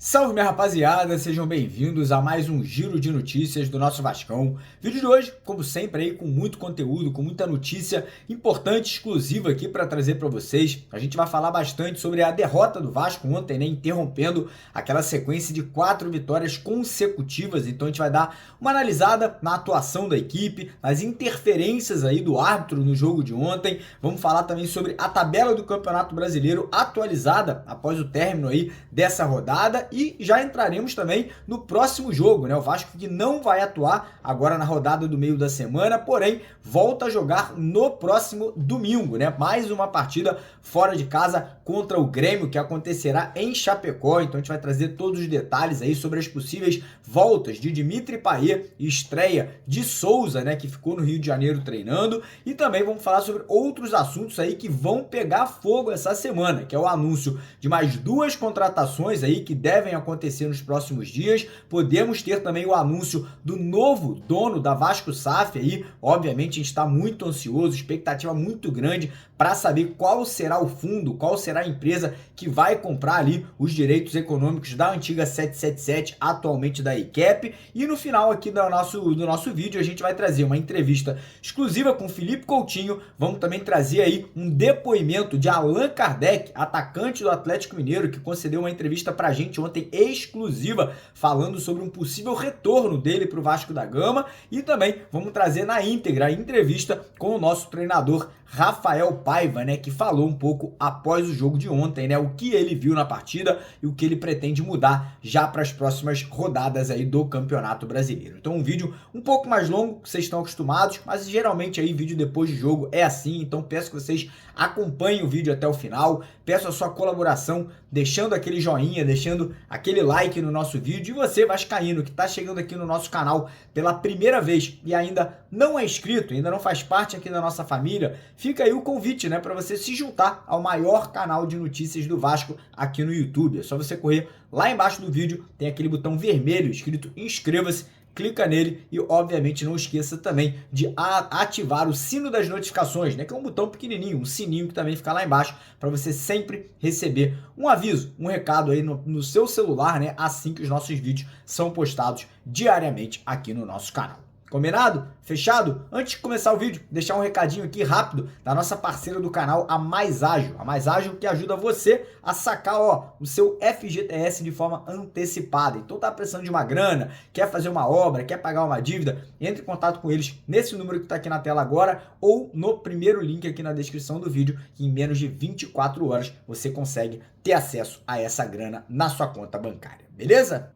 Salve, minha rapaziada, sejam bem-vindos a mais um giro de notícias do nosso Vascão. Vídeo de hoje, como sempre, aí com muito conteúdo, com muita notícia importante, exclusiva aqui para trazer para vocês. A gente vai falar bastante sobre a derrota do Vasco ontem, né, interrompendo aquela sequência de 4 vitórias consecutivas. Então a gente vai dar uma analisada na atuação da equipe, nas interferências aí do árbitro no jogo de ontem. Vamos falar também sobre a tabela do Campeonato Brasileiro atualizada após o término aí dessa rodada. E já entraremos também no próximo jogo, né? O Vasco que não vai atuar agora na rodada do meio da semana, porém volta a jogar no próximo domingo, né? Mais uma partida fora de casa contra o Grêmio, que acontecerá em Chapecó. Então a gente vai trazer todos os detalhes aí sobre as possíveis voltas de Dimitri Payet e estreia de Souza, né? Que ficou no Rio de Janeiro treinando. E também vamos falar sobre outros assuntos aí que vão pegar fogo essa semana, que é o anúncio de mais 2 contratações aí que devem acontecer nos próximos dias. Podemos ter também o anúncio do novo dono da Vasco SAF aí. Obviamente a gente está muito ansioso, expectativa muito grande para saber qual será o fundo, qual será a empresa que vai comprar ali os direitos econômicos da antiga 777, atualmente da ICAP. E no final aqui do nosso vídeo a gente vai trazer uma entrevista exclusiva com Felipe Coutinho. Vamos também trazer aí um depoimento de Allan Kardec, atacante do Atlético Mineiro, que concedeu uma entrevista pra gente ontem exclusiva, falando sobre um possível retorno dele para o Vasco da Gama. E também vamos trazer na íntegra a entrevista com o nosso treinador Rafael Paiva, né, que falou um pouco após o jogo de ontem, né, o que ele viu na partida e o que ele pretende mudar já para as próximas rodadas aí do Campeonato Brasileiro. Então um vídeo um pouco mais longo, que vocês estão acostumados, mas geralmente aí vídeo depois de jogo é assim, então peço que vocês acompanhem o vídeo até o final, peço a sua colaboração, deixando aquele joinha, deixando aquele like no nosso vídeo. E você, vascaíno, que está chegando aqui no nosso canal pela primeira vez e ainda não é inscrito, ainda não faz parte aqui da nossa família, fica aí o convite, né, para você se juntar ao maior canal de notícias do Vasco aqui no YouTube. É só você correr lá embaixo do vídeo, tem aquele botão vermelho escrito inscreva-se, clica nele e obviamente não esqueça também de ativar o sino das notificações, né, que é um botão pequenininho, um sininho que também fica lá embaixo para você sempre receber um aviso, um recado aí no seu celular, né, assim que os nossos vídeos são postados diariamente aqui no nosso canal. Combinado? Fechado? Antes de começar o vídeo, deixar um recadinho aqui rápido da nossa parceira do canal, a Mais Ágil. A Mais Ágil que ajuda você a sacar, o seu FGTS de forma antecipada. Então tá precisando de uma grana, quer fazer uma obra, quer pagar uma dívida, entre em contato com eles nesse número que tá aqui na tela agora ou no primeiro link aqui na descrição do vídeo, que em menos de 24 horas você consegue ter acesso a essa grana na sua conta bancária. Beleza?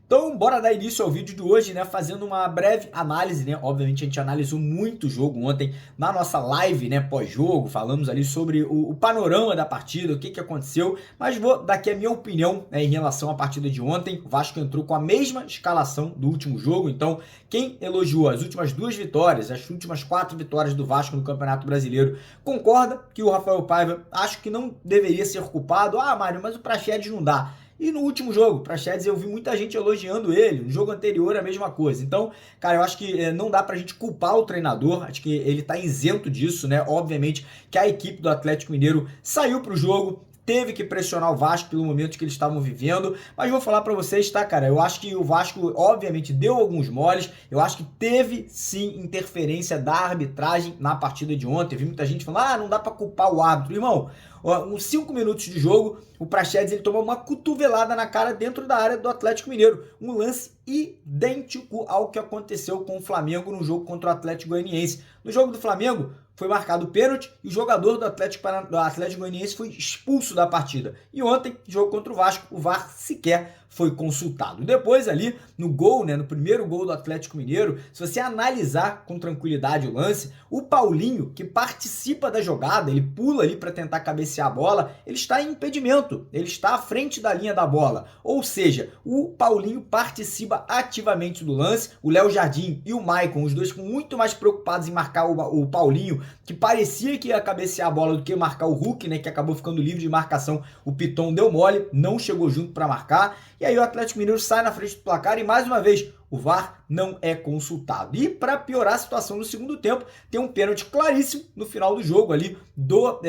Então, bora dar início ao vídeo de hoje, né, fazendo uma breve análise, né, obviamente a gente analisou muito o jogo ontem na nossa live, né, pós-jogo, falamos ali sobre o panorama da partida, o que aconteceu, mas vou dar aqui a minha opinião, né, em relação à partida de ontem. O Vasco entrou com a mesma escalação do último jogo, então quem elogiou as últimas 2 vitórias, as últimas 4 vitórias do Vasco no Campeonato Brasileiro, concorda que o Rafael Paiva acho que não deveria ser culpado. Ah, Mário, mas o Praxedes não dá. E no último jogo, Praxedes, eu vi muita gente elogiando ele. No jogo anterior, a mesma coisa. Então, cara, eu acho que não dá pra gente culpar o treinador. Acho que ele tá isento disso, né? Obviamente que a equipe do Atlético Mineiro saiu pro jogo, teve que pressionar o Vasco pelo momento que eles estavam vivendo, mas vou falar pra vocês, tá, cara? Eu acho que o Vasco, obviamente, deu alguns moles. Eu acho que teve, sim, interferência da arbitragem na partida de ontem. Eu vi muita gente falando, não dá pra culpar o árbitro. Irmão, uns 5 minutos de jogo, o Praxedes ele tomou uma cotovelada na cara dentro da área do Atlético Mineiro. Um lance idêntico ao que aconteceu com o Flamengo no jogo contra o Atlético Goianiense. No jogo do Flamengo, foi marcado o pênalti e o jogador do Atlético Goianiense foi expulso da partida. E ontem, jogo contra o Vasco, o VAR sequer foi consultado. Depois ali, no gol, né, no primeiro gol do Atlético Mineiro, se você analisar com tranquilidade o lance, o Paulinho, que participa da jogada, ele pula ali para tentar cabecear a bola, ele está em impedimento, ele está à frente da linha da bola. Ou seja, o Paulinho participa ativamente do lance, o Léo Jardim e o Maicon, os dois ficam muito mais preocupados em marcar o Paulinho, que parecia que ia cabecear a bola do que marcar o Hulk, né, que acabou ficando livre de marcação. O Piton deu mole, não chegou junto para marcar. E aí o Atlético Mineiro sai na frente do placar e mais uma vez o VAR não é consultado. E para piorar a situação no segundo tempo, tem um pênalti claríssimo no final do jogo ali do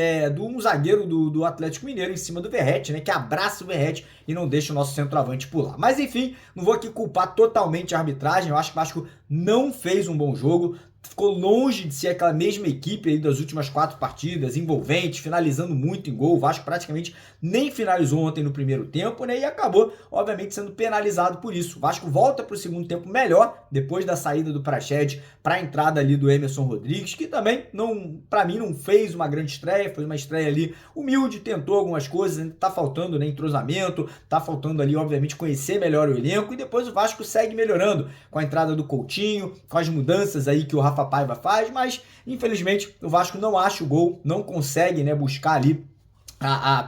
um zagueiro do Atlético Mineiro em cima do Verratti, né, que abraça o Verratti e não deixa o nosso centroavante pular. Mas enfim, não vou aqui culpar totalmente a arbitragem, eu acho que o Vasco não fez um bom jogo, ficou longe de ser aquela mesma equipe aí das últimas 4 partidas, envolvente, finalizando muito em gol. O Vasco praticamente nem finalizou ontem no primeiro tempo, né? E acabou, obviamente, sendo penalizado por isso. O Vasco volta para o segundo tempo melhor, depois da saída do Praxedes para a entrada ali do Emerson Rodrigues, que também, para mim, não fez uma grande estreia, foi uma estreia ali humilde, tentou algumas coisas, ainda tá faltando, né, entrosamento, tá faltando ali, obviamente, conhecer melhor o elenco, e depois o Vasco segue melhorando com a entrada do Coutinho, com as mudanças aí que o Rafa Paiva faz, mas infelizmente o Vasco não acha o gol, não consegue, né, buscar ali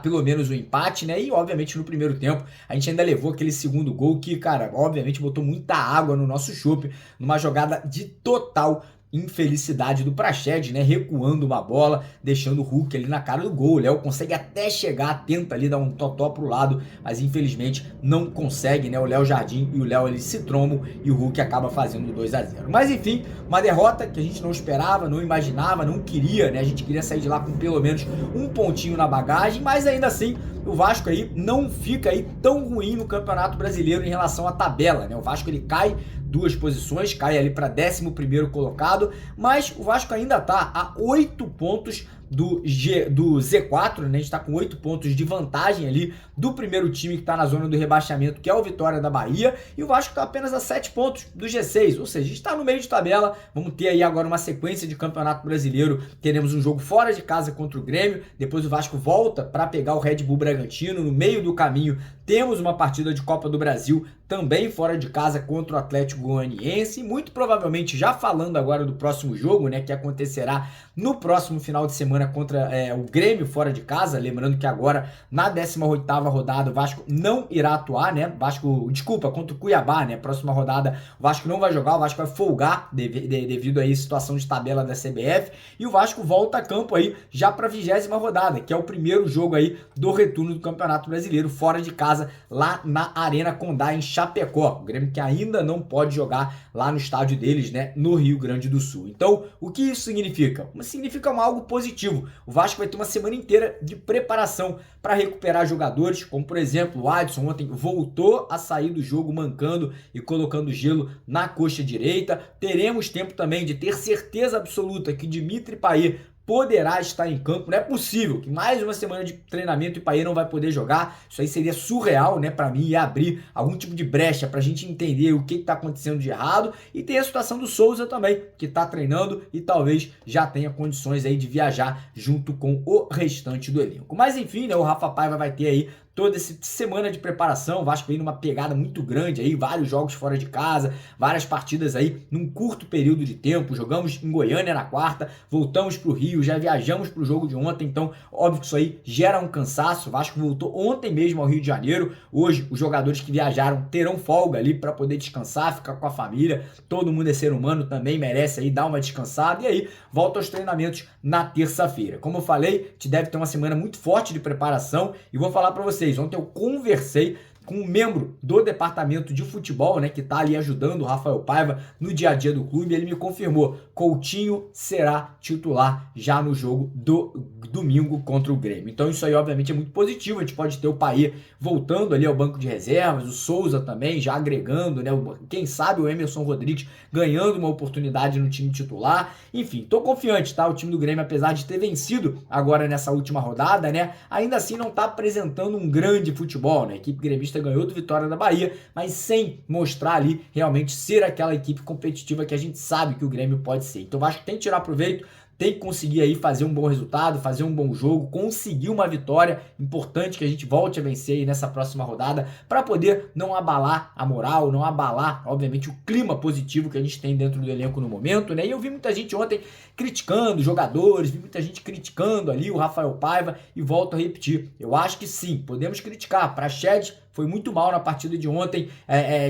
pelo menos o empate, né? E obviamente no primeiro tempo a gente ainda levou aquele segundo gol que, cara, obviamente botou muita água no nosso chope, numa jogada de total infelicidade do Praxedes, né, recuando uma bola, deixando o Hulk ali na cara do gol. O Léo consegue até chegar, tenta ali dar um totó pro lado, mas infelizmente não consegue, né, o Léo Jardim e o Léo eles se trombam e o Hulk acaba fazendo 2-0. Mas enfim, uma derrota que a gente não esperava, não imaginava, não queria, né, a gente queria sair de lá com pelo menos um pontinho na bagagem, mas ainda assim o Vasco aí não fica aí tão ruim no Campeonato Brasileiro em relação à tabela, né? O Vasco ele cai 2 posições, cai ali para 11º colocado, mas o Vasco ainda tá a 8 pontos do Z4, né? A gente tá com 8 pontos de vantagem ali do primeiro time que tá na zona do rebaixamento, que é o Vitória da Bahia, e o Vasco tá apenas a 7 pontos do G6, ou seja, a gente tá no meio de tabela. Vamos ter aí agora uma sequência de Campeonato Brasileiro, teremos um jogo fora de casa contra o Grêmio, depois o Vasco volta para pegar o Red Bull Bragantino, no meio do caminho temos uma partida de Copa do Brasil também fora de casa contra o Atlético Goianiense, e muito provavelmente, já falando agora do próximo jogo, né, que acontecerá no próximo final de semana contra o Grêmio fora de casa, lembrando que agora na 18ª rodada o Vasco não irá atuar, né, contra o Cuiabá, né, próxima rodada o Vasco não vai jogar, o Vasco vai folgar devido aí à situação de tabela da CBF, e o Vasco volta a campo aí já para a 20ª rodada, que é o primeiro jogo aí do retorno do Campeonato Brasileiro fora de casa, lá na Arena Condá, em Chapecó. O Grêmio que ainda não pode jogar lá no estádio deles, né, no Rio Grande do Sul. Então, o que isso significa? Significa algo positivo. O Vasco vai ter uma semana inteira de preparação para recuperar jogadores, como por exemplo o Adson ontem voltou a sair do jogo mancando e colocando gelo na coxa direita. Teremos tempo também de ter certeza absoluta que Dimitri Payet poderá estar em campo. Não é possível que mais uma semana de treinamento e Payet não vai poder jogar. Isso aí seria surreal, né, para mim, e abrir algum tipo de brecha para a gente entender o que está acontecendo de errado. E tem a situação do Souza também, que está treinando e talvez já tenha condições aí de viajar junto com o restante do elenco. Mas enfim, né, o Rafa Paiva vai ter aí toda essa semana de preparação. O Vasco vem numa pegada muito grande aí, vários jogos fora de casa, várias partidas aí num curto período de tempo. Jogamos em Goiânia na quarta, voltamos pro Rio, já viajamos pro jogo de ontem, então óbvio que isso aí gera um cansaço. O Vasco voltou ontem mesmo ao Rio de Janeiro. Hoje os jogadores que viajaram terão folga ali para poder descansar, ficar com a família. Todo mundo é ser humano, também merece aí dar uma descansada, e aí volta aos treinamentos na terça-feira. Como eu falei, a gente deve ter uma semana muito forte de preparação, e vou falar para vocês, ontem eu conversei com um membro do departamento de futebol, né, que tá ali ajudando o Rafael Paiva no dia a dia do clube. Ele me confirmou, Coutinho será titular já no jogo do domingo contra o Grêmio. Então isso aí obviamente é muito positivo. A gente pode ter o Payet voltando ali ao banco de reservas, o Souza também já agregando, né, quem sabe o Emerson Rodrigues ganhando uma oportunidade no time titular. Enfim, tô confiante, tá? O time do Grêmio, apesar de ter vencido agora nessa última rodada, né, ainda assim não tá apresentando um grande futebol, né? A equipe gremista ganhou do Vitória da Bahia, mas sem mostrar ali realmente ser aquela equipe competitiva que a gente sabe que o Grêmio pode ser. Então eu acho que tem que tirar proveito, tem que conseguir aí fazer um bom resultado, fazer um bom jogo, conseguir uma vitória. Importante que a gente volte a vencer aí nessa próxima rodada para poder não abalar a moral, não abalar, obviamente, o clima positivo que a gente tem dentro do elenco no momento, né? E eu vi muita gente ontem criticando jogadores, vi muita gente criticando ali o Rafael Paiva, e volto a repetir, eu acho que sim, podemos criticar. Praxedes foi muito mal na partida de ontem.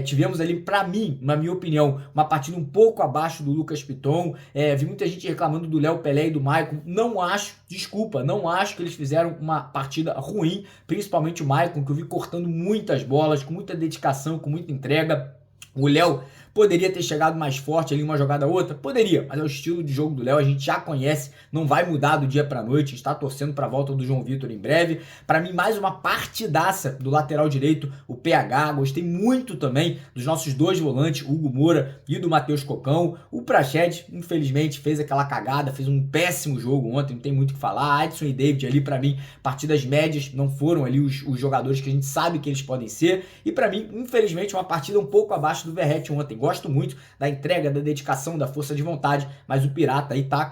Tivemos ali, para mim, na minha opinião, uma partida um pouco abaixo do Lucas Piton. Vi muita gente reclamando do Léo Pelé e do Maicon. Não acho que eles fizeram uma partida ruim, principalmente o Maicon, que eu vi cortando muitas bolas, com muita dedicação, com muita entrega. O Léo, Poderia ter chegado mais forte ali, uma jogada ou outra? Poderia, mas é o estilo de jogo do Léo, a gente já conhece, não vai mudar do dia pra noite, a gente tá torcendo pra volta do João Vitor em breve. Pra mim, mais uma partidaça do lateral direito, o PH, gostei muito também dos nossos dois volantes, o Hugo Moura e do Matheus Cocão. O Praxedes, infelizmente, fez aquela cagada, fez um péssimo jogo ontem, não tem muito o que falar. Adson e David ali, pra mim, partidas médias, não foram ali os jogadores que a gente sabe que eles podem ser. E pra mim, infelizmente, uma partida um pouco abaixo do Verratti ontem. Gosto muito da entrega, da dedicação, da força de vontade, mas o Pirata aí tá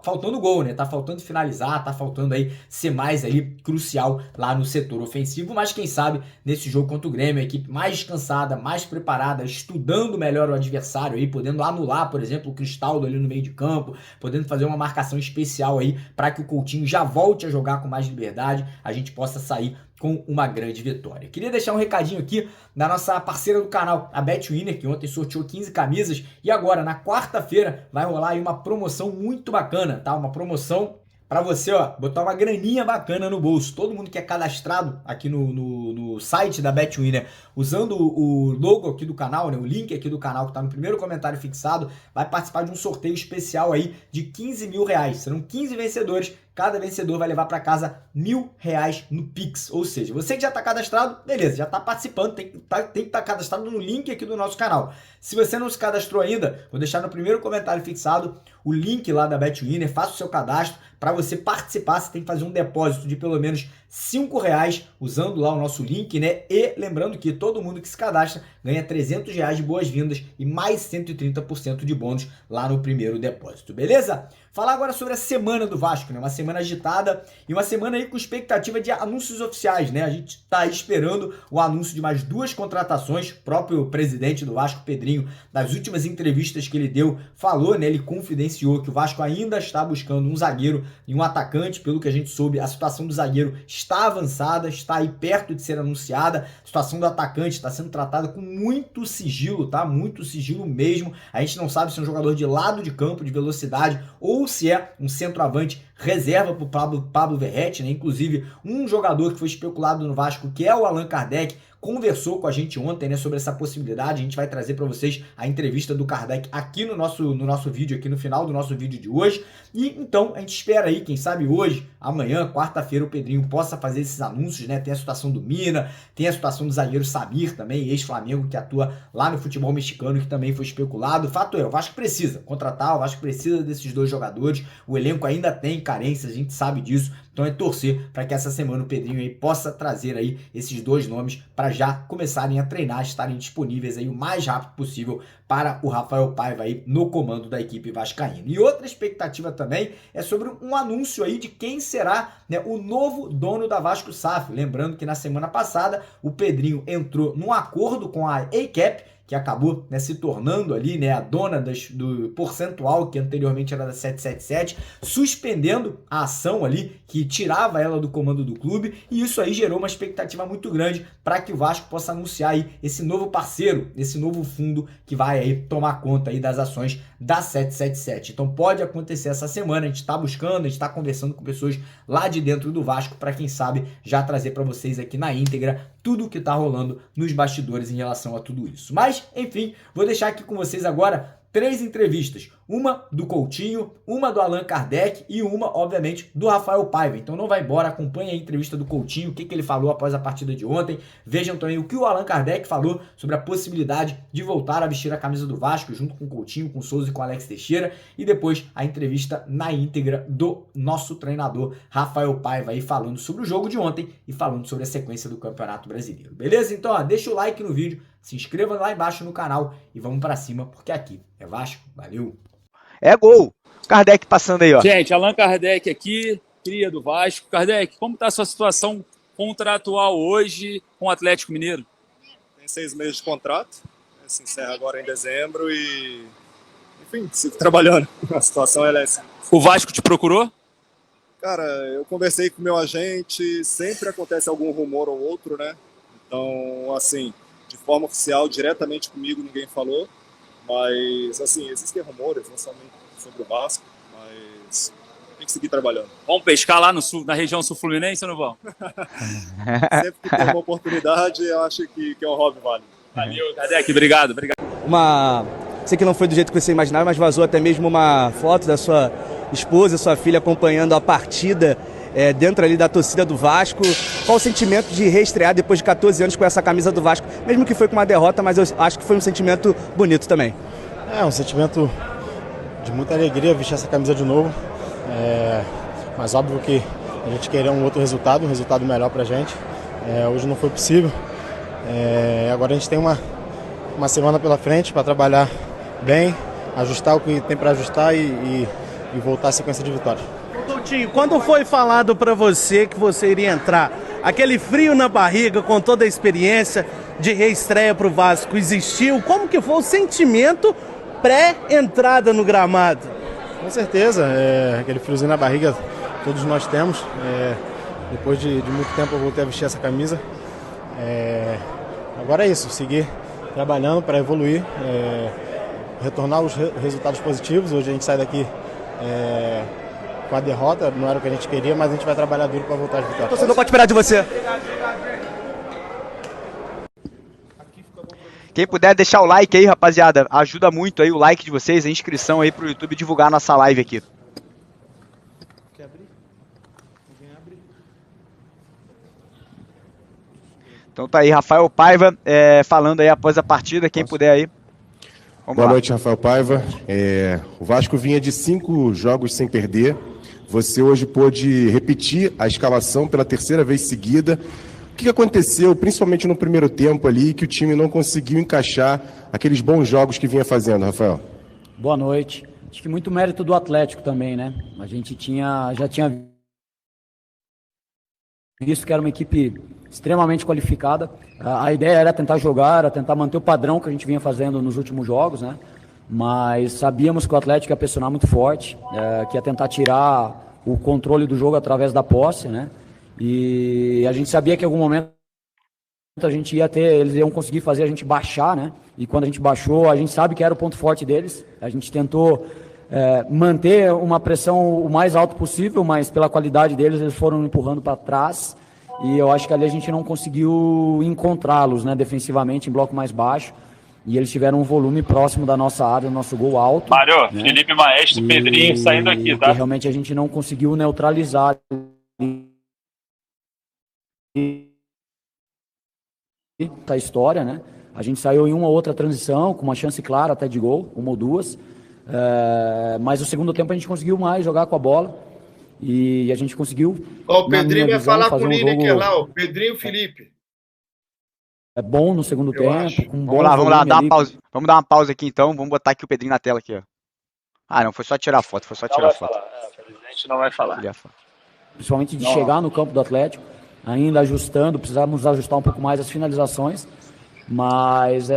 faltando gol, né? Tá faltando finalizar, tá faltando aí ser mais ali crucial lá no setor ofensivo, mas quem sabe nesse jogo contra o Grêmio, a equipe mais descansada, mais preparada, estudando melhor o adversário aí, podendo anular, por exemplo, o Cristaldo ali no meio de campo, podendo fazer uma marcação especial aí para que o Coutinho já volte a jogar com mais liberdade, a gente possa sair com uma grande vitória. Queria deixar um recadinho aqui da nossa parceira do canal, a Betwinner, que ontem sorteou 15 camisas e agora, na quarta-feira, vai rolar aí uma promoção muito bacana, tá? Uma promoção para você, ó, botar uma graninha bacana no bolso. Todo mundo que é cadastrado aqui no site da Betwinner, usando o logo aqui do canal, né, o link aqui do canal que tá no primeiro comentário fixado, vai participar de um sorteio especial aí de 15 mil reais. Serão 15 vencedores. Cada vencedor vai levar para casa R$1.000 no Pix. Ou seja, você que já está cadastrado, beleza, já está participando, tem que estar cadastrado no link aqui do nosso canal. Se você não se cadastrou ainda, vou deixar no primeiro comentário fixado o link lá da Betwinner, faça o seu cadastro. Para você participar, você tem que fazer um depósito de pelo menos R$5 usando lá o nosso link, né? E lembrando que todo mundo que se cadastra ganha R$300 de boas-vindas e mais 130% de bônus lá no primeiro depósito, beleza? Falar agora sobre a semana do Vasco, né? Uma semana agitada e uma semana aí com expectativa de anúncios oficiais, né? A gente está esperando o anúncio de mais 2 contratações. O próprio presidente do Vasco, Pedrinho, nas últimas entrevistas que ele deu, falou, né? Ele confidenciou que o Vasco ainda está buscando um zagueiro e um atacante. Pelo que a gente soube, a situação do zagueiro está avançada, está aí perto de ser anunciada. A situação do atacante está sendo tratada com muito sigilo, tá? Muito sigilo mesmo. A gente não sabe se é um jogador de lado de campo, de velocidade, ou se é um centroavante reserva para o Pablo Verratti, né? Inclusive, um jogador que foi especulado no Vasco, que é o Allan Kardec, conversou com a gente ontem, né, sobre essa possibilidade. A gente vai trazer para vocês a entrevista do Kardec aqui no nosso vídeo, aqui no final do nosso vídeo de hoje. E então a gente espera aí, quem sabe hoje, amanhã, quarta-feira, o Pedrinho possa fazer esses anúncios, né? Tem a situação do Mina, tem a situação do zagueiro Samir também, ex-Flamengo, que atua lá no futebol mexicano, que também foi especulado. O fato é, o Vasco precisa contratar, o Vasco precisa desses 2 jogadores. O elenco ainda tem carências, a gente sabe disso. Então é torcer para que essa semana o Pedrinho aí possa trazer aí esses 2 nomes para já começarem a treinar, estarem disponíveis aí o mais rápido possível para o Rafael Paiva aí no comando da equipe vascaína. E outra expectativa também é sobre um anúncio aí de quem será, né, o novo dono da Vasco SAF. Lembrando que na semana passada o Pedrinho entrou num acordo com a ACAP, que acabou, né, se tornando ali, né, a dona do percentual que anteriormente era da 777, suspendendo a ação ali que tirava ela do comando do clube, e isso aí gerou uma expectativa muito grande para que o Vasco possa anunciar aí esse novo parceiro, esse novo fundo que vai aí tomar conta aí das ações da 777. Então pode acontecer essa semana, a gente está buscando, a gente está conversando com pessoas lá de dentro do Vasco para quem sabe já trazer para vocês aqui na íntegra tudo o que está rolando nos bastidores em relação a tudo isso. Mas, enfim, vou deixar aqui com vocês agora 3 entrevistas. Uma do Coutinho, uma do Allan Kardec e uma, obviamente, do Rafael Paiva. Então não vai embora, acompanhe a entrevista do Coutinho, o que ele falou após a partida de ontem. Vejam também o que o Allan Kardec falou sobre a possibilidade de voltar a vestir a camisa do Vasco, junto com o Coutinho, com o Souza e com o Alex Teixeira. E depois a entrevista na íntegra do nosso treinador Rafael Paiva, aí falando sobre o jogo de ontem e falando sobre a sequência do Campeonato Brasileiro. Beleza? Então, ó, deixa o like no vídeo, se inscreva lá embaixo no canal e vamos pra cima, porque aqui é Vasco. Valeu! É gol! Kardec passando aí, ó. Gente, Allan Kardec aqui, cria do Vasco. Kardec, como está a sua situação contratual hoje com o Atlético Mineiro? Tem 6 meses de contrato, se encerra agora em dezembro e, enfim, sigo trabalhando. A situação é essa. O Vasco te procurou? Cara, eu conversei com o meu agente, sempre acontece algum rumor ou outro, né? Então, assim, de forma oficial, diretamente comigo, ninguém falou. Mas, assim, existem rumores, não somente sobre o Vasco, mas tem que seguir trabalhando. Vamos pescar lá no sul, na região sul-fluminense ou não vamos? Sempre que tem uma oportunidade, eu acho que é um hobby válido. Valeu, Kardec, obrigado. Sei que não foi do jeito que você imaginava, mas vazou até mesmo uma foto da sua esposa, sua filha acompanhando a partida dentro ali da torcida do Vasco. Qual o sentimento de reestrear depois de 14 anos com essa camisa do Vasco? Mesmo que foi com uma derrota, mas eu acho que foi um sentimento bonito também. É um sentimento de muita alegria vestir essa camisa de novo. Mas óbvio que a gente queria um outro resultado, um resultado melhor pra gente. Hoje não foi possível. Agora a gente tem uma semana pela frente para trabalhar bem, ajustar o que tem para ajustar e voltar à sequência de vitórias. Doutinho, quando foi falado para você que você iria entrar, aquele frio na barriga com toda a experiência de reestreia para o Vasco existiu? Como que foi o sentimento pré-entrada no gramado? Com certeza, aquele friozinho na barriga todos nós temos. Depois de muito tempo eu voltei a vestir essa camisa. Agora é isso, seguir trabalhando para evoluir, retornar os resultados positivos. Hoje a gente sai daqui com a derrota, não era o que a gente queria, mas a gente vai trabalhar duro para voltar às vitórias. O torcedor pode esperar de você. Quem puder deixar o like aí, rapaziada, ajuda muito aí o like de vocês, a inscrição aí pro YouTube divulgar a nossa live aqui. Quer abrir? Alguém abre? Então tá aí, Rafael Paiva falando aí após a partida, quem puder aí. Boa noite, Rafael Paiva. O Vasco vinha de 5 jogos sem perder. Você hoje pôde repetir a escalação pela 3ª vez seguida. O que aconteceu, principalmente no primeiro tempo ali, que o time não conseguiu encaixar aqueles bons jogos que vinha fazendo, Rafael? Boa noite. Acho que muito mérito do Atlético também, né? A gente já tinha visto que era uma equipe extremamente qualificada. A ideia era tentar jogar, era tentar manter o padrão que a gente vinha fazendo nos últimos jogos, né? Mas sabíamos que o Atlético ia pressionar muito forte, que ia tentar tirar o controle do jogo através da posse, né? E a gente sabia que em algum momento eles iam conseguir fazer a gente baixar, né? E quando a gente baixou, a gente sabe que era o ponto forte deles. A gente tentou manter uma pressão o mais alto possível, mas pela qualidade deles, eles foram empurrando para trás. E eu acho que ali a gente não conseguiu encontrá-los, né, defensivamente, em bloco mais baixo. E eles tiveram um volume próximo da nossa área, do nosso gol alto. Mário, né? Felipe Maestro e Pedrinho saindo aqui, tá? Realmente a gente não conseguiu neutralizar a história, né? A gente saiu em uma ou outra transição, com uma chance clara até de gol, uma ou duas. Mas no segundo tempo a gente conseguiu mais jogar com a bola. E a gente conseguiu. O Pedrinho vai falar com o Lineker lá, o Pedrinho Felipe. É bom no segundo tempo. Vamos lá, dá uma pausa. Vamos dar uma pausa aqui então. Vamos botar aqui o Pedrinho na tela aqui, ó. Ah, não, foi só tirar a foto, O presidente não vai falar. Principalmente de chegar no campo do Atlético, ainda ajustando, precisávamos ajustar um pouco mais as finalizações. Mas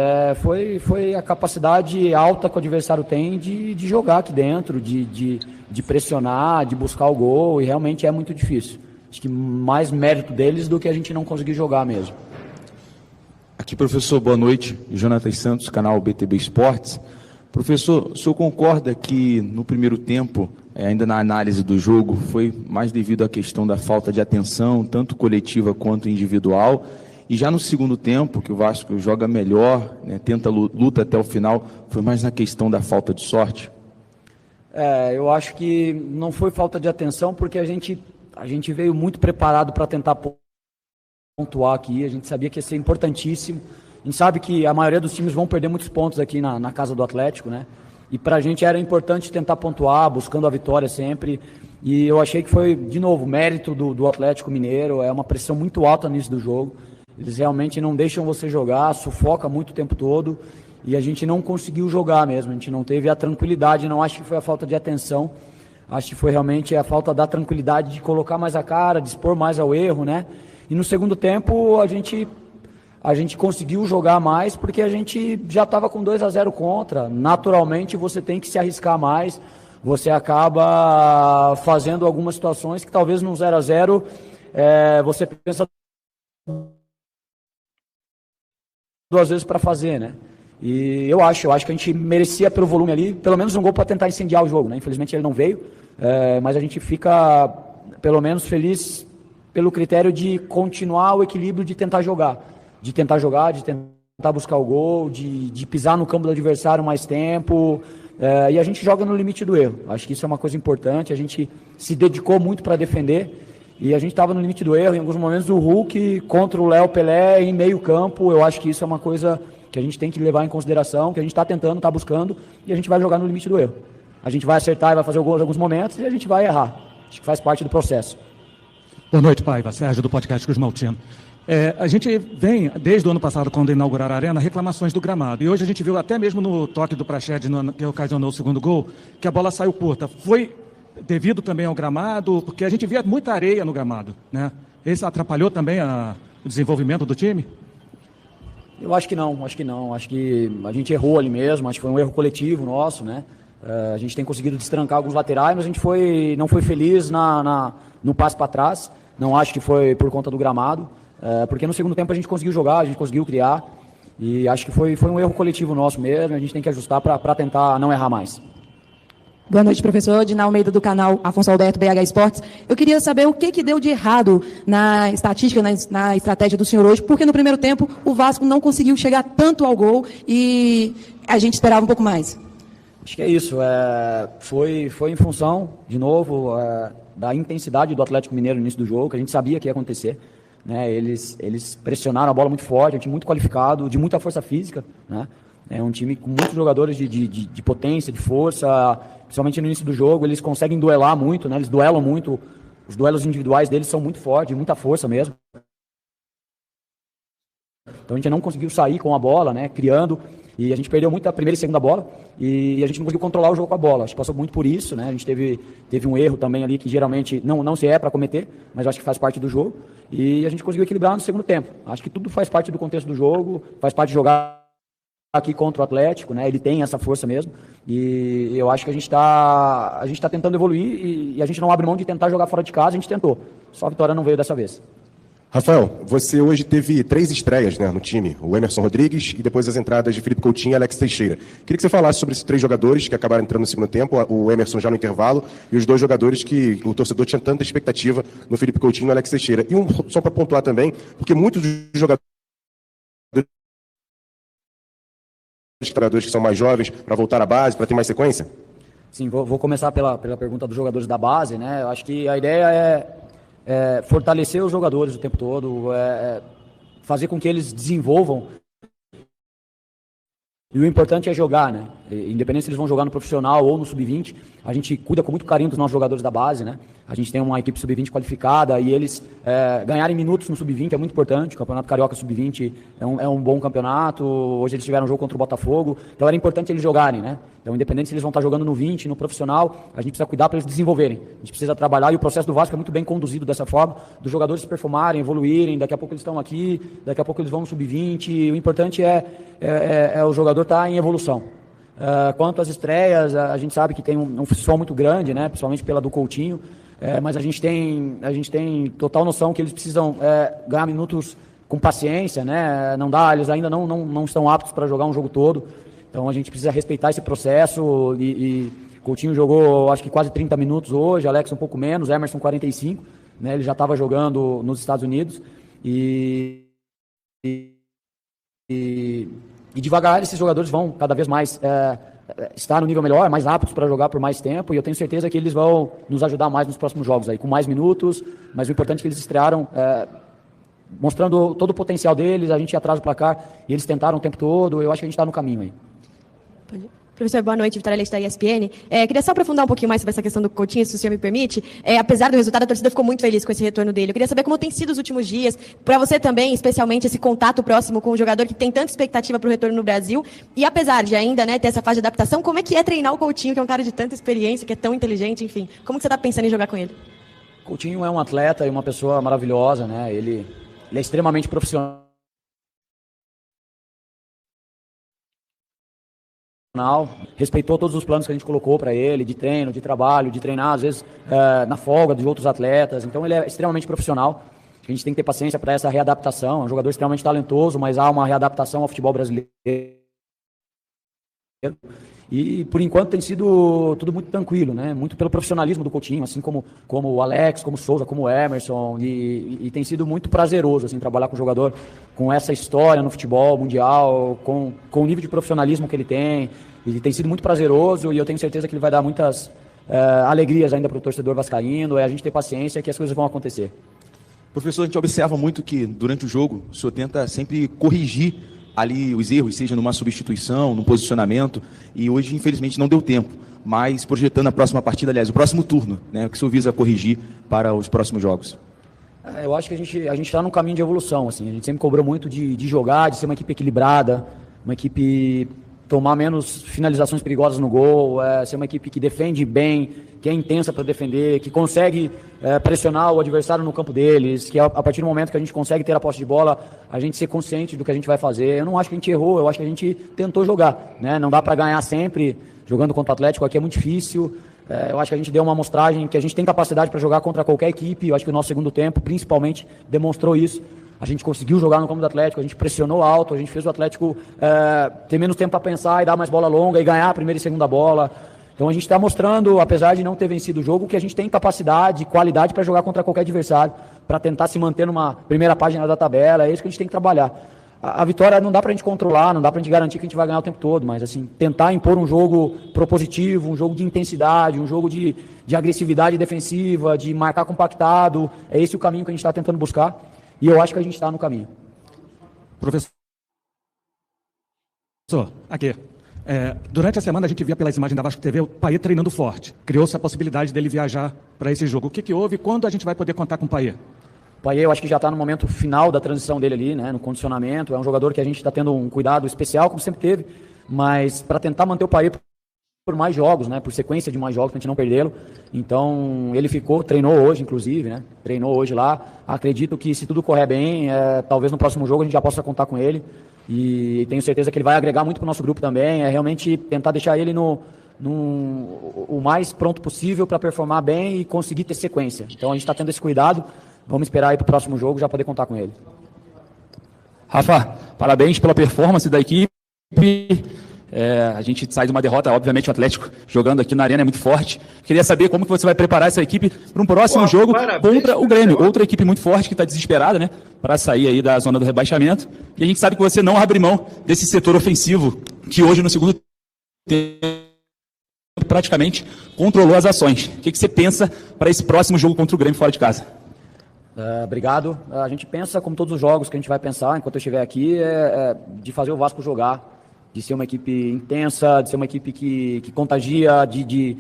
foi a capacidade alta que o adversário tem de jogar aqui dentro, de pressionar, de buscar o gol, e realmente é muito difícil. Acho que mais mérito deles do que a gente não conseguir jogar mesmo. Aqui, professor, boa noite. Jonathan Santos, canal BTB Esportes. Professor, o senhor concorda que no primeiro tempo, ainda na análise do jogo, foi mais devido à questão da falta de atenção, tanto coletiva quanto individual? E já no segundo tempo, que o Vasco joga melhor, né, tenta luta até o final, foi mais na questão da falta de sorte? Eu acho que não foi falta de atenção, porque a gente veio muito preparado para tentar pontuar aqui. A gente sabia que ia ser importantíssimo. A gente sabe que a maioria dos times vão perder muitos pontos aqui na casa do Atlético, né? E para a gente era importante tentar pontuar, buscando a vitória sempre. E eu achei que foi, de novo, mérito do Atlético Mineiro. É uma pressão muito alta no início do jogo. Eles realmente não deixam você jogar, sufoca muito o tempo todo, e a gente não conseguiu jogar mesmo, a gente não teve a tranquilidade. Não acho que foi a falta de atenção, acho que foi realmente a falta da tranquilidade de colocar mais a cara, de expor mais ao erro, né? E no segundo tempo a gente conseguiu jogar mais, porque a gente já estava com 2-0 contra. Naturalmente você tem que se arriscar mais, você acaba fazendo algumas situações que talvez num 0-0 você pensa duas vezes para fazer, né? E eu acho que a gente merecia, pelo volume ali, pelo menos um gol para tentar incendiar o jogo, né? Infelizmente ele não veio, mas a gente fica, pelo menos, feliz pelo critério de continuar o equilíbrio de tentar jogar, de tentar tentar buscar o gol, de pisar no campo do adversário mais tempo, e a gente joga no limite do erro. Acho que isso é uma coisa importante, a gente se dedicou muito para defender, e a gente estava no limite do erro. Em alguns momentos o Hulk contra o Léo Pelé em meio campo, eu acho que isso é uma coisa que a gente tem que levar em consideração, que a gente está tentando, está buscando, e a gente vai jogar no limite do erro. A gente vai acertar e vai fazer o gol em alguns momentos, e a gente vai errar. Acho que faz parte do processo. Boa noite, Paiva. Sérgio, do podcast Cruz Maltino. A gente vem, desde o ano passado, quando inauguraram a Arena, reclamações do gramado. E hoje a gente viu, até mesmo no toque do Praxedes, que ocasionou o segundo gol, que a bola saiu curta. Foi devido também ao gramado, porque a gente via muita areia no gramado, né? Isso atrapalhou também o desenvolvimento do time? Eu acho que não. Acho que a gente errou ali mesmo, acho que foi um erro coletivo nosso, né? A gente tem conseguido destrancar alguns laterais, mas a gente não foi feliz no passe para trás. Não acho que foi por conta do gramado. Porque no segundo tempo a gente conseguiu jogar, a gente conseguiu criar, e acho que foi um erro coletivo nosso mesmo, a gente tem que ajustar para tentar não errar mais. Boa noite, professor. Dina Almeida, do canal Afonso Alberto, BH Esportes. Eu queria saber o que deu de errado na estatística, na estratégia do senhor hoje, porque no primeiro tempo o Vasco não conseguiu chegar tanto ao gol e a gente esperava um pouco mais. Acho que é isso, foi em função, de novo, da intensidade do Atlético Mineiro no início do jogo, que a gente sabia que ia acontecer. Né, eles pressionaram a bola muito forte, é um time muito qualificado, de muita força física, né? É um time com muitos jogadores de potência, de força, principalmente no início do jogo, eles conseguem duelar muito, né? Eles duelam muito, os duelos individuais deles são muito fortes, de muita força mesmo. Então a gente não conseguiu sair com a bola, né, criando, e a gente perdeu muito a primeira e segunda bola, e a gente não conseguiu controlar o jogo com a bola. Acho que passou muito por isso, né? A gente teve um erro também ali que geralmente não se é para cometer, mas acho que faz parte do jogo, e a gente conseguiu equilibrar no segundo tempo. Acho que tudo faz parte do contexto do jogo, faz parte de jogar aqui contra o Atlético, né? Ele tem essa força mesmo, e eu acho que a gente tá tentando evoluir, e a gente não abre mão de tentar jogar fora de casa. A gente tentou, só a vitória não veio dessa vez. Rafael, você hoje teve 3 estreias, né, no time, o Emerson Rodrigues e depois as entradas de Felipe Coutinho e Alex Teixeira. Queria que você falasse sobre esses 3 jogadores que acabaram entrando no segundo tempo, o Emerson já no intervalo, e os 2 jogadores que o torcedor tinha tanta expectativa no Felipe Coutinho e no Alex Teixeira. E só para pontuar também, porque muitos dos jogadores que são mais jovens, para voltar à base, para ter mais sequência? Sim, vou começar pela pergunta dos jogadores da base, né? Eu acho que a ideia é fortalecer os jogadores o tempo todo, fazer com que eles desenvolvam. E o importante é jogar, né? Independente se eles vão jogar no profissional ou no sub-20, a gente cuida com muito carinho dos nossos jogadores da base, né? A gente tem uma equipe sub-20 qualificada, e eles ganharem minutos no sub-20 é muito importante. O Campeonato Carioca sub-20 é um bom campeonato. Hoje eles tiveram um jogo contra o Botafogo, então era importante eles jogarem, né? Então, independente se eles vão estar jogando no 20, no profissional, a gente precisa cuidar para eles desenvolverem. A gente precisa trabalhar, e o processo do Vasco é muito bem conduzido dessa forma, dos jogadores se performarem, evoluírem. Daqui a pouco eles estão aqui, daqui a pouco eles vão no sub-20. O importante é o jogador estar em evolução. Quanto às estreias, a gente sabe que tem um futebol muito grande, né? Principalmente pela do Coutinho, mas a gente tem total noção que eles precisam ganhar minutos com paciência, né? Não dá, eles ainda não estão aptos para jogar um jogo todo. Então a gente precisa respeitar esse processo, e Coutinho jogou acho que quase 30 minutos hoje, Alex um pouco menos, Emerson 45, né? Ele já estava jogando nos Estados Unidos, e devagar esses jogadores vão cada vez mais estar no nível melhor, mais aptos para jogar por mais tempo, e eu tenho certeza que eles vão nos ajudar mais nos próximos jogos, aí, com mais minutos. Mas o importante é que eles estrearam mostrando todo o potencial deles. A gente ia atrás do placar e eles tentaram o tempo todo. Eu acho que a gente está no caminho aí. Professor, boa noite, Vitória Leite da ESPN. Queria só aprofundar um pouquinho mais sobre essa questão do Coutinho, se o senhor me permite. Apesar do resultado, a torcida ficou muito feliz com esse retorno dele. Eu queria saber como tem sido os últimos dias, para você também, especialmente, esse contato próximo com o jogador que tem tanta expectativa para o retorno no Brasil. E apesar de ainda ter essa fase de adaptação, como é que é treinar o Coutinho, que é um cara de tanta experiência, que é tão inteligente, enfim. Como que você está pensando em jogar com ele? Coutinho é um atleta e uma pessoa maravilhosa, né? Ele é extremamente profissional. Respeitou todos os planos que a gente colocou para ele, de treino, de trabalho, de treinar, às vezes, na folga de outros atletas. Então, ele é extremamente profissional. A gente tem que ter paciência para essa readaptação. É um jogador extremamente talentoso, mas há uma readaptação ao futebol brasileiro. E, por enquanto, tem sido tudo muito tranquilo, né? Muito pelo profissionalismo do Coutinho, assim como o Alex, como o Souza, como o Emerson. E tem sido muito prazeroso, assim, trabalhar com o jogador com essa história no futebol mundial, com o nível de profissionalismo que ele tem. E tem sido muito prazeroso e eu tenho certeza que ele vai dar muitas alegrias ainda para o torcedor vascaíno. É a gente ter paciência que as coisas vão acontecer. Professor, a gente observa muito que, durante o jogo, o senhor tenta sempre corrigir ali os erros, seja numa substituição, no posicionamento, e hoje, infelizmente, não deu tempo. Mas, projetando a próxima partida, aliás, o próximo turno, né, o que o senhor visa corrigir para os próximos jogos? Eu acho que a gente está num caminho de evolução, assim. A gente sempre cobrou muito de jogar, de ser uma equipe equilibrada, uma equipe tomar menos finalizações perigosas no gol, ser uma equipe que defende bem, que é intensa para defender, que consegue pressionar o adversário no campo deles, que a partir do momento que a gente consegue ter a posse de bola, a gente ser consciente do que a gente vai fazer. Eu não acho que a gente errou, eu acho que a gente tentou jogar, né? Não dá para ganhar sempre jogando contra o Atlético, aqui é muito difícil. Eu acho que a gente deu uma amostragem que a gente tem capacidade para jogar contra qualquer equipe. Eu acho que o nosso segundo tempo, principalmente, demonstrou isso. A gente conseguiu jogar no campo do Atlético, a gente pressionou alto, a gente fez o Atlético ter menos tempo para pensar e dar mais bola longa e ganhar a primeira e segunda bola. Então a gente está mostrando, apesar de não ter vencido o jogo, que a gente tem capacidade, qualidade para jogar contra qualquer adversário, para tentar se manter numa primeira página da tabela. É isso que a gente tem que trabalhar. A vitória não dá para a gente controlar, não dá para a gente garantir que a gente vai ganhar o tempo todo, mas assim, tentar impor um jogo propositivo, um jogo de intensidade, um jogo de agressividade defensiva, de marcar compactado, é esse o caminho que a gente está tentando buscar. E eu acho que a gente está no caminho. Professor, aqui. Durante a semana a gente via pelas imagens da Vasco TV o Payet treinando forte. Criou-se a possibilidade dele viajar para esse jogo. O que houve e quando a gente vai poder contar com o Payet? O Payet eu acho que já está no momento final da transição dele ali, né, no condicionamento. É um jogador que a gente está tendo um cuidado especial, como sempre teve, mas para tentar manter o Payet por mais jogos, né, por sequência de mais jogos, para a gente não perdê-lo. Então, ele treinou hoje, inclusive, né, treinou hoje lá. Acredito que, se tudo correr bem, talvez no próximo jogo a gente já possa contar com ele. E tenho certeza que ele vai agregar muito para o nosso grupo também. É realmente tentar deixar ele o mais pronto possível para performar bem e conseguir ter sequência. Então, a gente está tendo esse cuidado. Vamos esperar aí para o próximo jogo já poder contar com ele. Rafa, parabéns pela performance da equipe. A gente sai de uma derrota, obviamente o Atlético jogando aqui na arena é muito forte. Queria saber como que você vai preparar essa equipe para um próximo jogo contra o Grêmio, outra equipe muito forte que está desesperada, né, para sair aí da zona do rebaixamento. E a gente sabe que você não abre mão desse setor ofensivo que hoje no segundo tempo praticamente controlou as ações. O que você pensa para esse próximo jogo contra o Grêmio fora de casa? Obrigado. A gente pensa, como todos os jogos que a gente vai pensar enquanto eu estiver aqui, de fazer o Vasco jogar, de ser uma equipe intensa, de ser uma equipe que contagia, de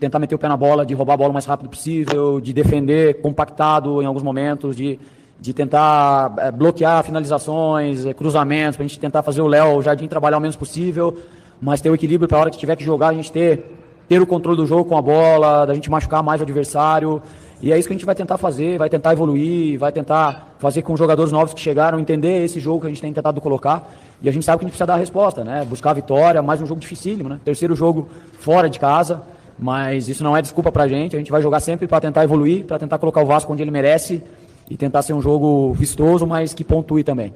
tentar meter o pé na bola, de roubar a bola o mais rápido possível, de defender compactado em alguns momentos, de tentar bloquear finalizações, cruzamentos, para a gente tentar fazer o Jardim trabalhar o menos possível, mas ter o equilíbrio para a hora que tiver que jogar, a gente ter o controle do jogo com a bola, da gente machucar mais o adversário. E é isso que a gente vai tentar fazer, vai tentar evoluir, vai tentar fazer com os jogadores novos que chegaram entender esse jogo que a gente tem tentado colocar. E a gente sabe que a gente precisa dar a resposta, né? Buscar a vitória, mais um jogo dificílimo, né? Terceiro jogo fora de casa, mas isso não é desculpa pra gente. A gente vai jogar sempre para tentar evoluir, para tentar colocar o Vasco onde ele merece e tentar ser um jogo vistoso, mas que pontue também.